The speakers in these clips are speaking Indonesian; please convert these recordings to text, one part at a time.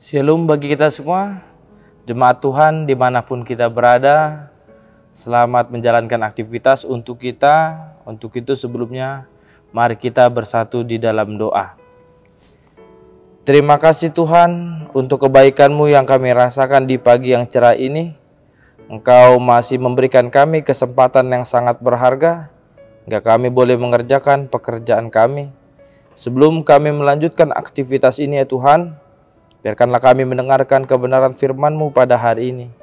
Shalom bagi kita semua, jemaat Tuhan dimanapun kita berada. Selamat menjalankan aktivitas untuk kita. Untuk itu sebelumnya, mari kita bersatu di dalam doa. Terima kasih Tuhan untuk kebaikan-Mu yang kami rasakan di pagi yang cerah ini. Engkau masih memberikan kami kesempatan yang sangat berharga, hingga kami boleh mengerjakan pekerjaan kami. Sebelum kami melanjutkan aktivitas ini ya Tuhan, biarkanlah kami mendengarkan kebenaran firman-Mu pada hari ini.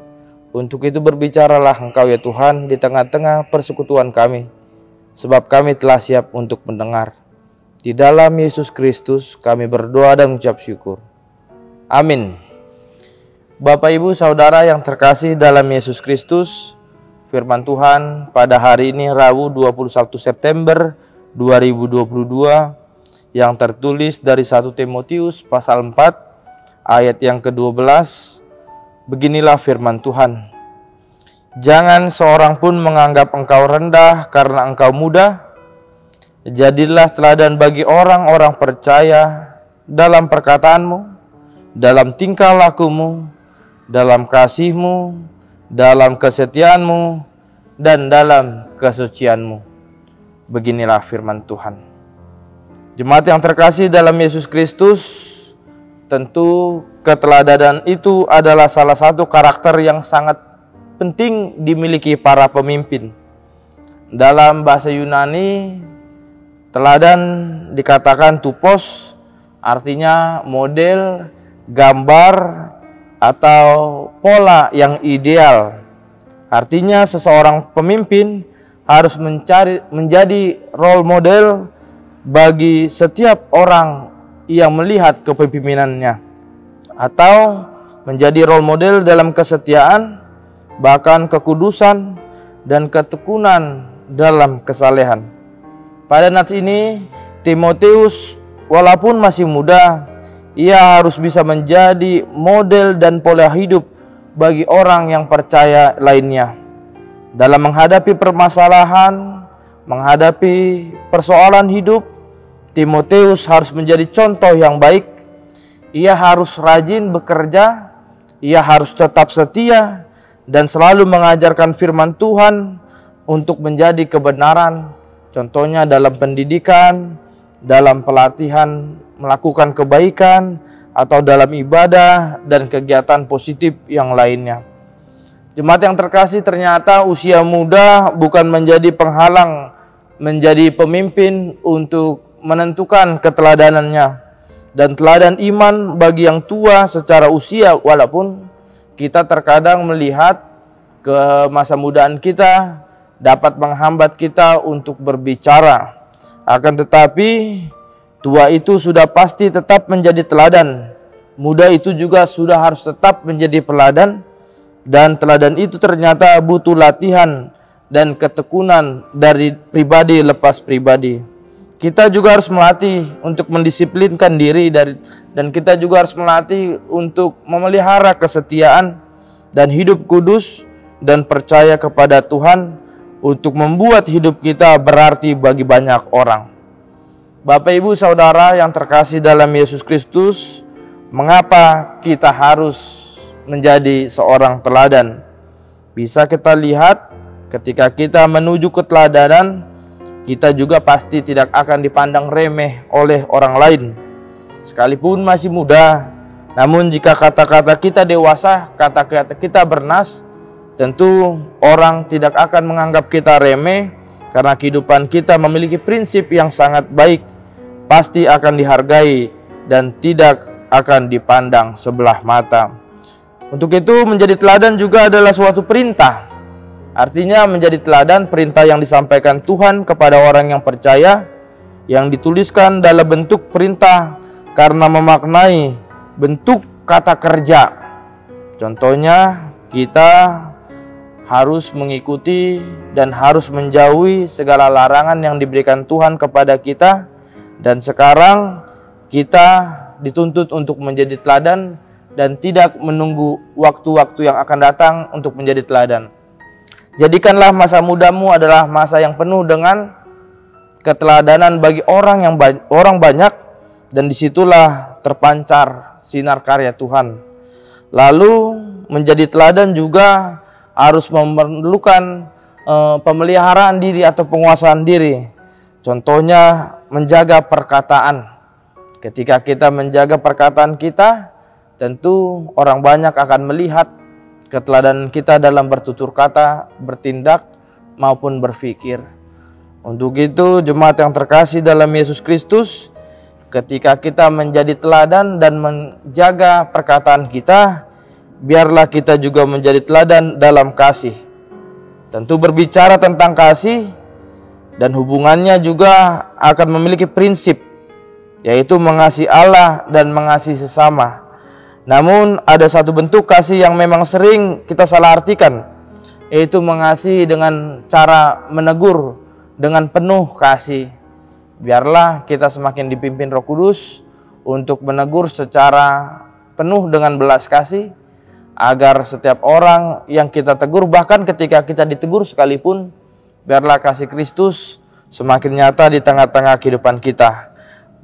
Untuk itu berbicaralah Engkau ya Tuhan di tengah-tengah persekutuan kami, sebab kami telah siap untuk mendengar. Di dalam Yesus Kristus kami berdoa dan mengucap syukur. Amin. Bapak Ibu Saudara yang terkasih dalam Yesus Kristus, firman Tuhan pada hari ini Rabu 21 September 2022 yang tertulis dari 1 Timotius pasal 4 ayat yang ke-12, beginilah firman Tuhan. Jangan seorang pun menganggap engkau rendah karena engkau muda. Jadilah teladan bagi orang-orang percaya dalam perkataanmu, dalam tingkah lakumu, dalam kasihmu, dalam kesetiaanmu, dan dalam kesucianmu. Beginilah firman Tuhan. Jemaat yang terkasih dalam Yesus Kristus, tentu keteladanan itu adalah salah satu karakter yang sangat penting dimiliki para pemimpin. Dalam bahasa Yunani, teladan dikatakan tupos, artinya model, gambar, atau pola yang ideal. Artinya seseorang pemimpin harus menjadi role model bagi setiap orang yang melihat kepemimpinannya, atau menjadi role model dalam kesetiaan, bahkan kekudusan dan ketekunan dalam kesalehan. Pada nats ini, Timotius walaupun masih muda, ia harus bisa menjadi model dan pola hidup bagi orang yang percaya lainnya. Dalam menghadapi permasalahan, menghadapi persoalan hidup, Timotius harus menjadi contoh yang baik. Ia harus rajin bekerja, ia harus tetap setia, dan selalu mengajarkan firman Tuhan untuk menjadi kebenaran. Contohnya dalam pendidikan, dalam pelatihan, melakukan kebaikan, atau dalam ibadah dan kegiatan positif yang lainnya. Jemaat yang terkasih, ternyata usia muda bukan menjadi penghalang menjadi pemimpin untuk menentukan keteladanannya dan teladan iman bagi yang tua secara usia. Walaupun kita terkadang melihat kemasamudaan kita dapat menghambat kita untuk berbicara, akan tetapi tua itu sudah pasti tetap menjadi teladan. Muda itu juga sudah harus tetap menjadi teladan, dan teladan itu ternyata butuh latihan dan ketekunan dari pribadi lepas pribadi. Kita juga harus melatih untuk mendisiplinkan diri dan kita juga harus melatih untuk memelihara kesetiaan dan hidup kudus dan percaya kepada Tuhan untuk membuat hidup kita berarti bagi banyak orang. Bapak Ibu Saudara yang terkasih dalam Yesus Kristus, mengapa kita harus menjadi seorang teladan? Bisa kita lihat ketika kita menuju keteladanan, kita juga pasti tidak akan dipandang remeh oleh orang lain. Sekalipun masih muda, namun jika kata-kata kita dewasa, kata-kata kita bernas, tentu orang tidak akan menganggap kita remeh, karena kehidupan kita memiliki prinsip yang sangat baik, pasti akan dihargai dan tidak akan dipandang sebelah mata. Untuk itu menjadi teladan juga adalah suatu perintah. Artinya menjadi teladan perintah yang disampaikan Tuhan kepada orang yang percaya, yang dituliskan dalam bentuk perintah karena memaknai bentuk kata kerja. Contohnya, kita harus mengikuti dan harus menjauhi segala larangan yang diberikan Tuhan kepada kita. Dan sekarang kita dituntut untuk menjadi teladan dan tidak menunggu waktu-waktu yang akan datang untuk menjadi teladan. Jadikanlah masa mudamu adalah masa yang penuh dengan keteladanan bagi orang banyak, dan disitulah terpancar sinar karya Tuhan. Lalu menjadi teladan juga harus memerlukan pemeliharaan diri atau penguasaan diri. Contohnya menjaga perkataan. Ketika kita menjaga perkataan kita, tentu orang banyak akan melihat keteladanan kita dalam bertutur kata, bertindak, maupun berpikir. Untuk itu, jemaat yang terkasih dalam Yesus Kristus, ketika kita menjadi teladan dan menjaga perkataan kita, biarlah kita juga menjadi teladan dalam kasih. Tentu berbicara tentang kasih dan hubungannya juga akan memiliki prinsip, yaitu mengasihi Allah dan mengasihi sesama. Namun ada satu bentuk kasih yang memang sering kita salah artikan, yaitu mengasihi dengan cara menegur dengan penuh kasih. Biarlah kita semakin dipimpin Roh Kudus untuk menegur secara penuh dengan belas kasih, agar setiap orang yang kita tegur, bahkan ketika kita ditegur sekalipun, biarlah kasih Kristus semakin nyata di tengah-tengah kehidupan kita.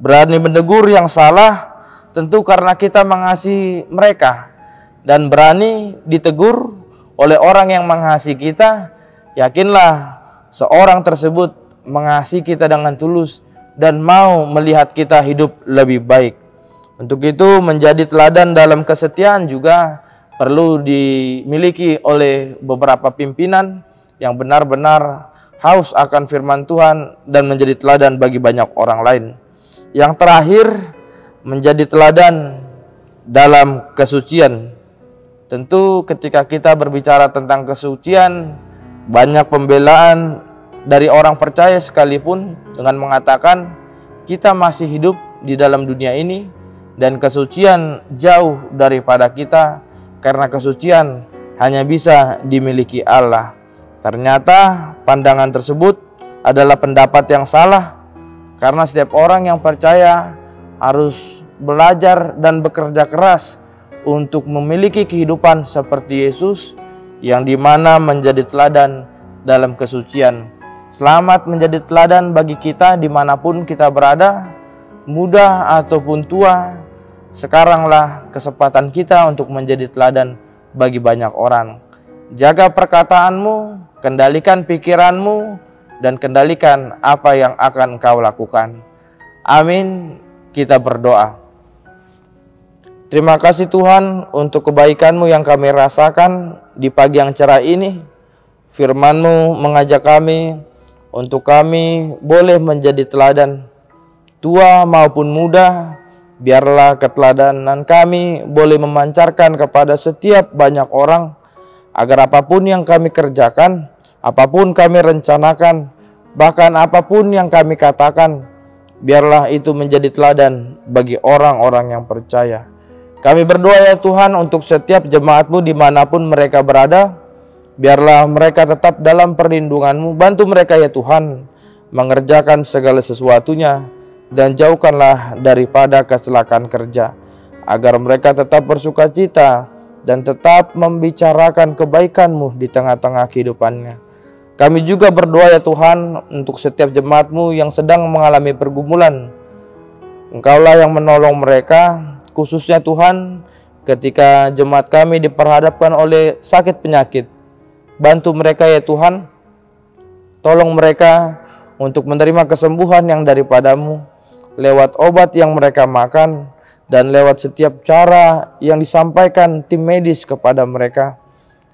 Berani menegur yang salah tentu karena kita mengasihi mereka, dan berani ditegur oleh orang yang mengasihi kita, yakinlah seorang tersebut mengasihi kita dengan tulus dan mau melihat kita hidup lebih baik. Untuk itu menjadi teladan dalam kesetiaan juga perlu dimiliki oleh beberapa pimpinan yang benar-benar haus akan firman Tuhan dan menjadi teladan bagi banyak orang lain. Yang terakhir, menjadi teladan dalam kesucian. Tentu ketika kita berbicara tentang kesucian, banyak pembelaan dari orang percaya sekalipun dengan mengatakan kita masih hidup di dalam dunia ini dan kesucian jauh daripada kita, karena kesucian hanya bisa dimiliki Allah. Ternyata pandangan tersebut adalah pendapat yang salah, karena setiap orang yang percaya harus belajar dan bekerja keras untuk memiliki kehidupan seperti Yesus, yang dimana menjadi teladan dalam kesucian. Selamat menjadi teladan bagi kita dimanapun kita berada, muda ataupun tua. Sekaranglah kesempatan kita untuk menjadi teladan bagi banyak orang. Jaga perkataanmu, kendalikan pikiranmu, dan kendalikan apa yang akan engkau lakukan. Amin. Kita berdoa. Terima kasih Tuhan untuk kebaikan-Mu yang kami rasakan di pagi yang cerah ini. Firman-Mu mengajak kami untuk kami boleh menjadi teladan, tua maupun muda. Biarlah keteladanan kami boleh memancarkan kepada setiap banyak orang, agar apapun yang kami kerjakan, apapun kami rencanakan, bahkan apapun yang kami katakan, biarlah itu menjadi teladan bagi orang-orang yang percaya. Kami berdoa ya Tuhan untuk setiap jemaat-Mu dimanapun mereka berada. Biarlah mereka tetap dalam perlindungan-Mu. Bantu mereka ya Tuhan mengerjakan segala sesuatunya, dan jauhkanlah daripada kecelakaan kerja, agar mereka tetap bersuka cita dan tetap membicarakan kebaikan-Mu di tengah-tengah kehidupannya. Kami juga berdoa ya Tuhan untuk setiap jemaat-Mu yang sedang mengalami pergumulan. Engkaulah yang menolong mereka, khususnya Tuhan ketika jemaat kami diperhadapkan oleh sakit penyakit. Bantu mereka ya Tuhan, tolong mereka untuk menerima kesembuhan yang daripada-Mu, lewat obat yang mereka makan, dan lewat setiap cara yang disampaikan tim medis kepada mereka.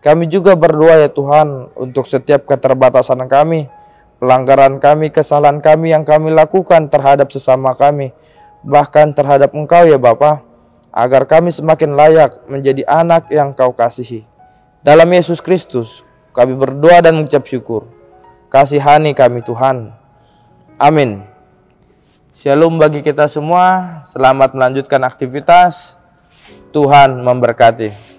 Kami juga berdoa ya Tuhan untuk setiap keterbatasan kami, pelanggaran kami, kesalahan kami yang kami lakukan terhadap sesama kami, bahkan terhadap Engkau ya Bapa, agar kami semakin layak menjadi anak yang Kau kasihi. Dalam Yesus Kristus kami berdoa dan mengucap syukur. Kasihani kami Tuhan. Amin. Shalom bagi kita semua. Selamat melanjutkan aktivitas. Tuhan memberkati.